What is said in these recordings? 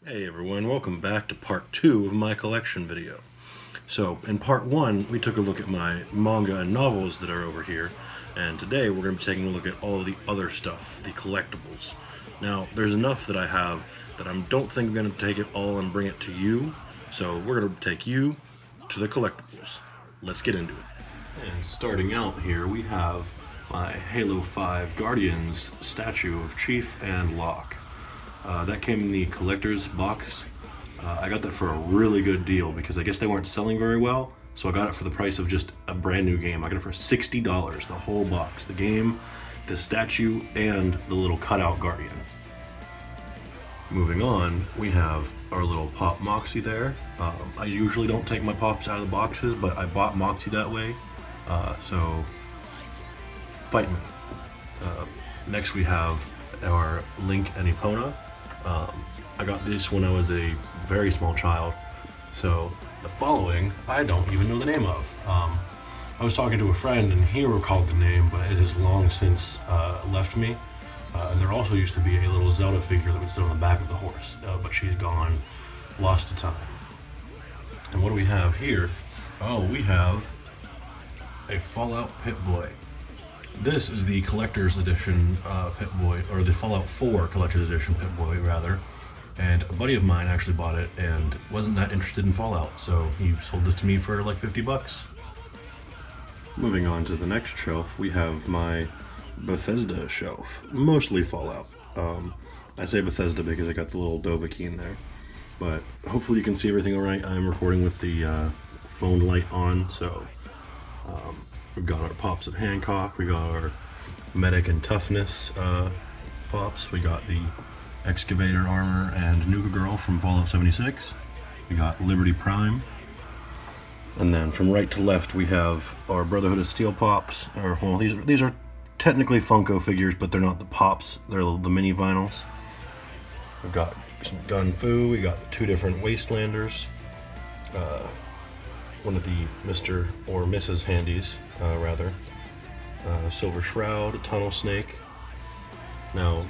Hey everyone, welcome back to part 2 of my collection video. So, in part 1, we took a look at my manga and novels that are over here, and today we're going to be taking a look at all of the other stuff, the collectibles. Now, there's enough that I have that I don't think I'm going to take it all and bring it to you, so we're going to take you to the collectibles. Let's get into it. And starting out here, we have my Halo 5 Guardians statue of Chief and Locke. That came in the collector's box. I got that for a really good deal because I guess they weren't selling very well, so I got it for the price of just a brand new game. I got it for $60, the whole box. The game, the statue, and the little cutout Guardian. Moving on, we have our little Pop Moxie there. I usually don't take my Pops out of the boxes, but I bought Moxie that way, so fight me. Next we have our Link and Epona. I got this when I was a very small child, so the following I don't even know the name of. I was talking to a friend and he recalled the name, but it has long since left me. And there also used to be a little Zelda figure that would sit on the back of the horse, but she's gone, lost to time. And what do we have here? Oh, we have a Fallout Pip-Boy. This is the collector's edition Pip-Boy, or the Fallout 4 collector's edition Pip-Boy, rather. And a buddy of mine actually bought it and wasn't that interested in Fallout, so he sold it to me for like 50 bucks. Moving on to the next shelf, we have my Bethesda shelf, mostly Fallout. I say Bethesda because I got the little Dovahkiin there, but hopefully you can see everything alright. I'm recording with the phone light on, so we've got our Pops of Hancock, we got our Medic and Toughness Pops, we got the Excavator Armor and Nuka Girl from Fallout 76, we got Liberty Prime, and then from right to left we have our Brotherhood of Steel Pops, or well, these are technically Funko figures, but they're not the Pops, they're the mini vinyls. We've got some Gun Fu, we got two different Wastelanders, one of the Mr. or Mrs. Handies, Silver Shroud, a Tunnel Snake. Now,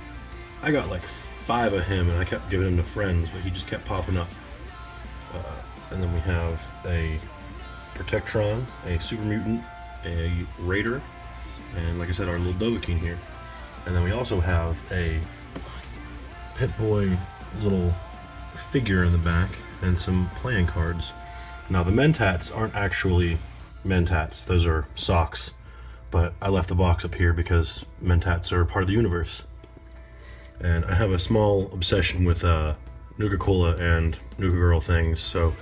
I got like 5 of him and I kept giving him to friends, but he just kept popping up. And then we have a Protectron, a Super Mutant, a Raider, and like I said, our little Dovahkiin here. And then we also have a Pip-Boy little figure in the back and some playing cards. Now the Mentats aren't actually Mentats, those are socks, but I left the box up here because Mentats are part of the universe. And I have a small obsession with Nuka-Cola and Nuka Girl things, so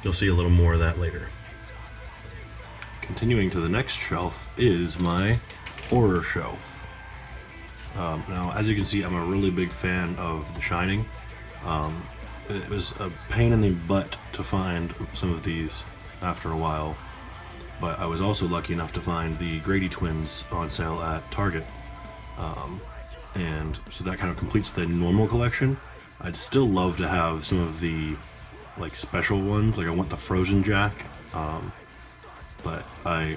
you'll see a little more of that later. Continuing to the next shelf is my horror shelf. Now, as you can see, I'm a really big fan of The Shining. It was a pain in the butt to find some of these after a while, but I was also lucky enough to find the Grady twins on sale at Target. And so that kind of completes the normal collection. I'd still love to have some of the like special ones, like I want the Frozen Jack, but I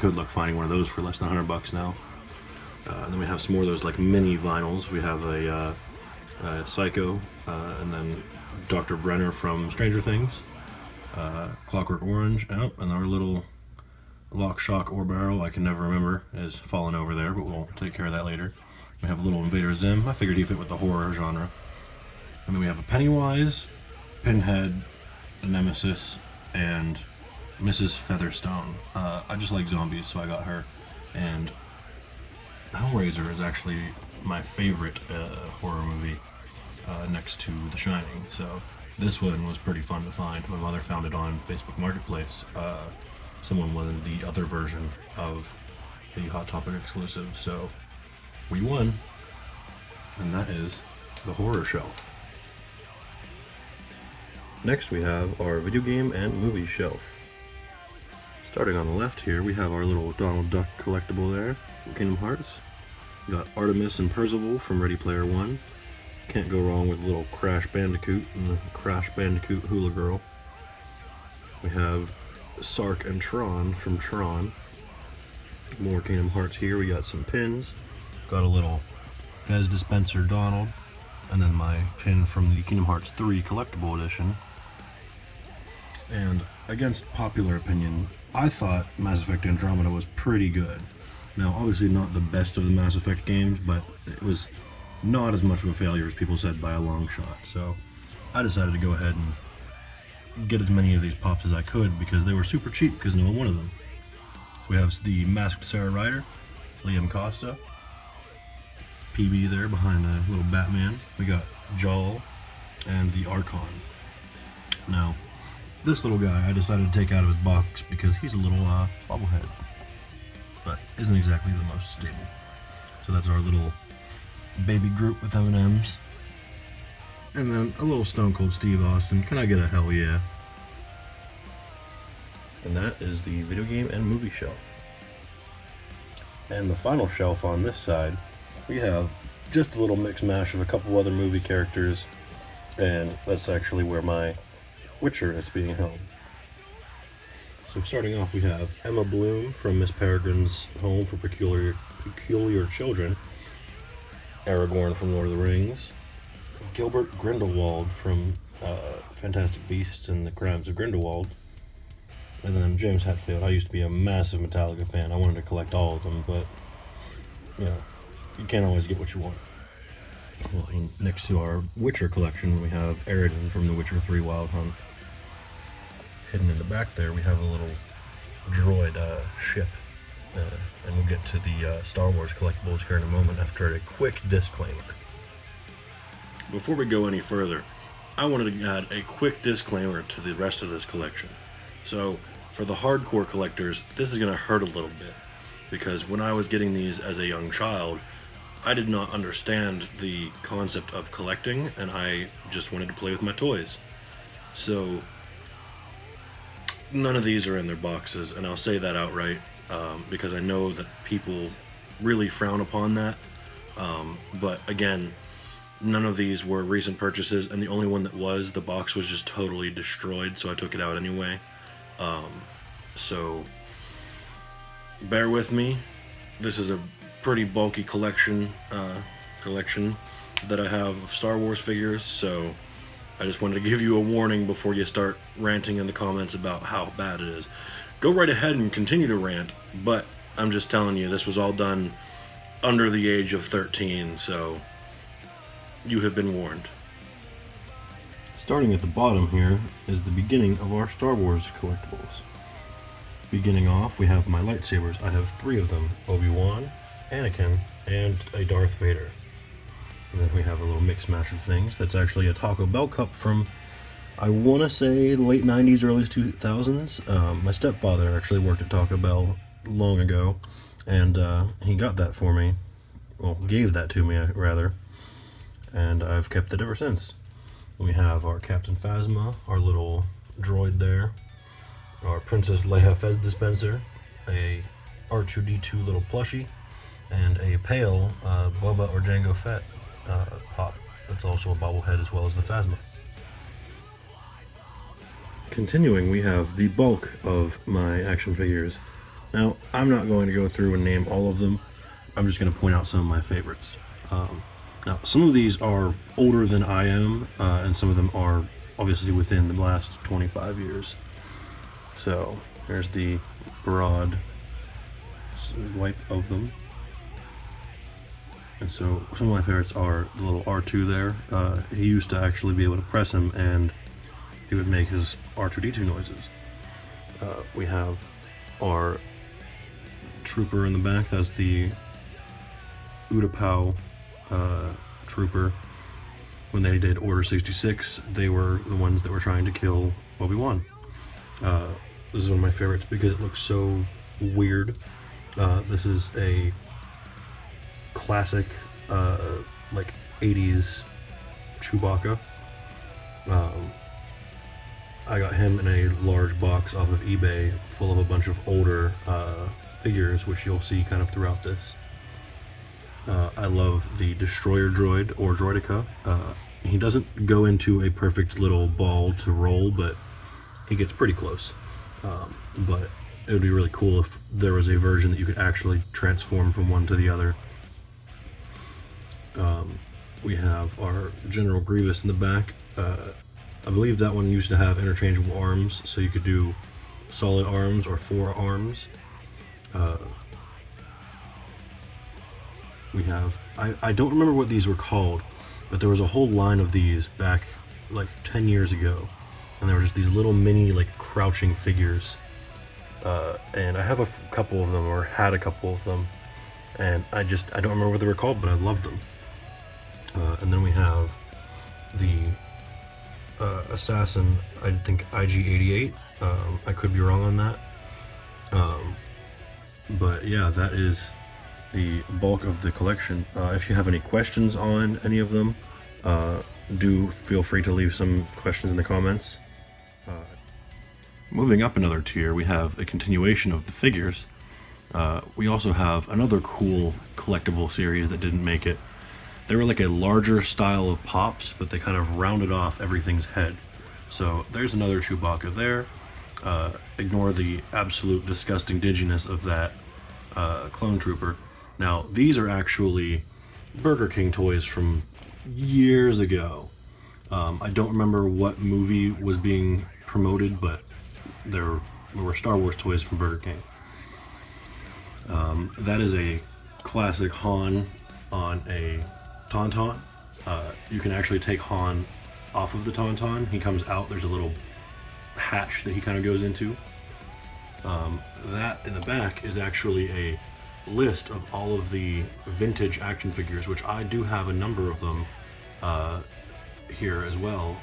good luck finding one of those for less than $100 now. And then we have some more of those like mini vinyls. We have a Psycho, and then Dr. Brenner from Stranger Things, Clockwork Orange, and our little Lock, Shock, or Barrel, I can never remember, is fallen over there, but we'll take care of that later. We have a little Invader Zim. I figured he fit with the horror genre. And then we have a Pennywise, Pinhead, a Nemesis, and Mrs. Featherstone. I just like zombies, so I got her. And Hellraiser is actually my favorite horror movie next to The Shining. So this one was pretty fun to find. My mother found it on Facebook Marketplace. Someone wanted the other version of the Hot Topic exclusive, so we won, and that is the horror shelf. Next we have our video game and movie shelf. Starting on the left here, we have our little Donald Duck collectible there from Kingdom Hearts. We got Artemis and Percival from Ready Player One. Can't go wrong with a little Crash Bandicoot and the Crash Bandicoot Hula Girl. We have Sark and Tron from Tron. More Kingdom Hearts here. We got some pins. Got a little Fez dispenser Donald. and then my pin from the Kingdom Hearts 3 Collectible Edition. And against popular opinion, I thought Mass Effect Andromeda was pretty good. Now, obviously not the best of the Mass Effect games, but it was not as much of a failure as people said by a long shot. So I decided to go ahead and get as many of these pops as I could because they were super cheap because no one wanted them. We have the Masked Sarah Ryder, Liam Costa, PB there behind a little Batman. We got Jaal and the Archon. Now, this little guy I decided to take out of his box because he's a little bobblehead, but isn't exactly the most stable. So that's our little baby Groot with M&Ms. And then a little Stone Cold Steve Austin. Can I get a hell yeah? And that is the video game and movie shelf. And the final shelf on this side, we have just a little mix mash of a couple other movie characters, and that's actually where my Witcher is being held. So starting off, we have Emma Bloom from Miss Peregrine's Home for Peculiar Children, Aragorn from Lord of the Rings, Gilbert Grindelwald from Fantastic Beasts and the Crimes of Grindelwald, and then James Hetfield. I used to be a massive Metallica fan. I wanted to collect all of them, but you know, you can't always get what you want. Well, next to our Witcher collection, we have Aridin from The Witcher 3 Wild Hunt. Hidden in the back there, we have a little droid ship. And we'll get to the Star Wars collectibles here in a moment after a quick disclaimer. Before we go any further, I wanted to add a quick disclaimer to the rest of this collection. So, for the hardcore collectors, this is going to hurt a little bit, because when I was getting these as a young child, I did not understand the concept of collecting, and I just wanted to play with my toys. So, none of these are in their boxes, and I'll say that outright, because I know that people really frown upon that. But again, none of these were recent purchases, and the only one that was, the box was just totally destroyed, so I took it out anyway. So, bear with me. This is a pretty bulky collection that I have of Star Wars figures, so I just wanted to give you a warning before you start ranting in the comments about how bad it is. Go right ahead and continue to rant, but I'm just telling you, this was all done under the age of 13, so you have been warned. Starting at the bottom here is the beginning of our Star Wars collectibles. Beginning off, we have my lightsabers. I have 3 of them: Obi-Wan, Anakin, and a Darth Vader. And then we have a little mix mash of things. That's actually a Taco Bell cup from, I want to say, the late 90s, early 2000s. My stepfather actually worked at Taco Bell long ago, and he got that for me. Well, gave that to me, rather. And I've kept it ever since. We have our Captain Phasma, our little droid there, our Princess Leia Fez dispenser, a R2-D2 little plushie, and a pale Boba or Jango Fett pop. That's also a bobblehead as well as the Phasma. Continuing, we have the bulk of my action figures. Now, I'm not going to go through and name all of them. I'm just going to point out some of my favorites. Now, some of these are older than I am, and some of them are obviously within the last 25 years. So, there's the broad wipe of them. And so, some of my favorites are the little R2 there. He used to actually be able to press him, and he would make his R2-D2 noises. We have our trooper in the back. That's the Utapau trooper. When they did Order 66, they were the ones that were trying to kill Obi-Wan. This is one of my favorites because it looks so weird. This is a classic, like 80s Chewbacca. I got him in a large box off of eBay full of a bunch of older figures, which you'll see kind of throughout this. I love the Destroyer droid, or Droideka. He doesn't go into a perfect little ball to roll, but he gets pretty close. But it would be really cool if there was a version that you could actually transform from one to the other. we have our General Grievous in the back. I believe that one used to have interchangeable arms, so you could do solid arms or 4 arms. We have, I don't remember what these were called, but there was a whole line of these back like 10 years ago, and there were just these little mini like crouching figures, and I have a couple of them, or had a couple of them, and I don't remember what they were called, but I loved them. And then we have the Assassin, I think IG-88. I could be wrong on that, but yeah, that is the bulk of the collection. If you have any questions on any of them, do feel free to leave some questions in the comments. Moving up another tier, we have a continuation of the figures. We also have another cool collectible series that didn't make it. They were like a larger style of Pops, but they kind of rounded off everything's head. So there's another Chewbacca there. Ignore the absolute disgusting dinginess of that clone trooper. Now, these are actually Burger King toys from years ago. I don't remember what movie was being promoted, but there were Star Wars toys from Burger King. That is a classic Han on a Tauntaun. You can actually take Han off of the Tauntaun. He comes out, there's a little hatch that he kind of goes into. That in the back is actually a list of all of the vintage action figures, which I do have a number of them here as well,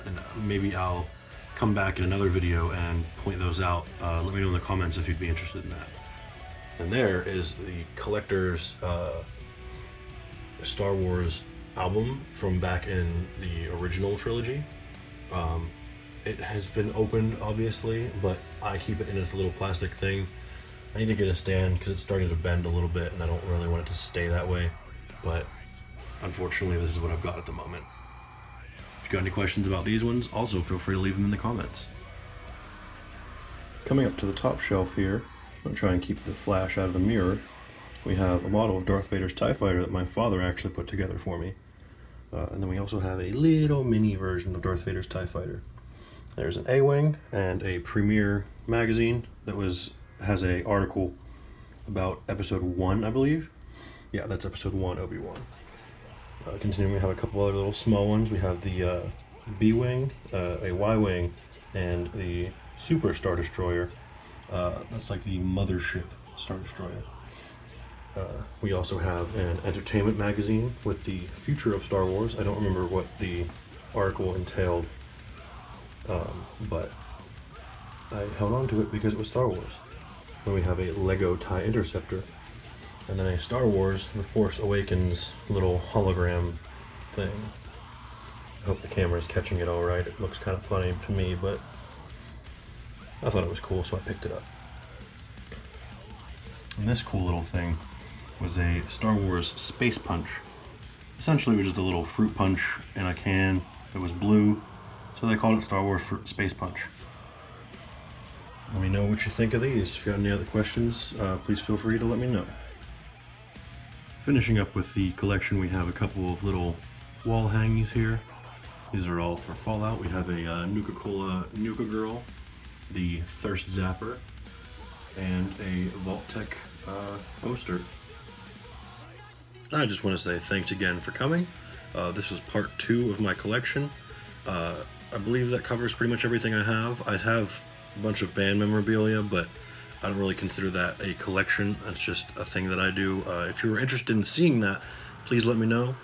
and maybe I'll come back in another video and point those out. Let me know in the comments if you'd be interested in that. And there is the collector's Star Wars album from back in the original trilogy. It has been opened, obviously, but I keep it in its little plastic thing. I need to get a stand because it's starting to bend a little bit and I don't really want it to stay that way, but unfortunately this is what I've got at the moment. If you got any questions about these ones, also feel free to leave them in the comments. Coming up to the top shelf here, I'm going to try and keep the flash out of the mirror. We have a model of Darth Vader's TIE Fighter that my father actually put together for me. And then we also have a little mini version of Darth Vader's TIE Fighter. There's an A-Wing and a Premiere magazine that has an article about episode 1, I believe. Yeah, that's episode 1, Obi-Wan. Continuing, we have a couple other little small ones. We have the B-Wing, a Y-Wing, and the Super Star Destroyer. That's like the mothership Star Destroyer. We also have an entertainment magazine with the future of Star Wars. I don't remember what the article entailed, but I held on to it because it was Star Wars. Then we have a Lego TIE Interceptor, and then a Star Wars The Force Awakens little hologram thing. I hope the camera's catching it all right. It looks kind of funny to me, but I thought it was cool, so I picked it up. And this cool little thing was a Star Wars Space Punch. Essentially it was just a little fruit punch in a can. It was blue, so they called it Star Wars Space Punch. Let me know what you think of these. If you have any other questions, please feel free to let me know. Finishing up with the collection, we have a couple of little wall hangies here. These are all for Fallout. We have a Nuka-Cola Nuka Girl, the Thirst Zapper, and a Vault-Tec poster. I just want to say thanks again for coming. This was part 2 of my collection. I believe that covers pretty much everything I have. I have a bunch of band memorabilia, but I don't really consider that a collection. That's just a thing that I do. If you were interested in seeing that, please let me know.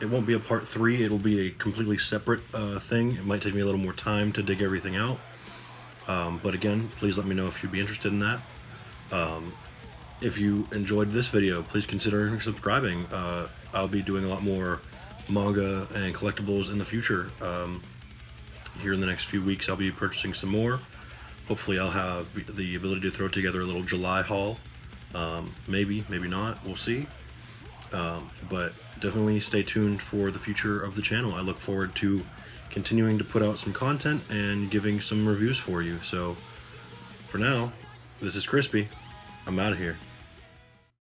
It won't be a part 3, it'll be a completely separate thing. It might take me a little more time to dig everything out. But again, please let me know if you'd be interested in that. If you enjoyed this video, please consider subscribing. I'll be doing a lot more manga and collectibles in the future. Here in the next few weeks, I'll be purchasing some more. Hopefully I'll have the ability to throw together a little July haul. Maybe, maybe not, we'll see. But definitely stay tuned for the future of the channel. I look forward to continuing to put out some content and giving some reviews for you. So for now, this is Crispy. I'm out of here.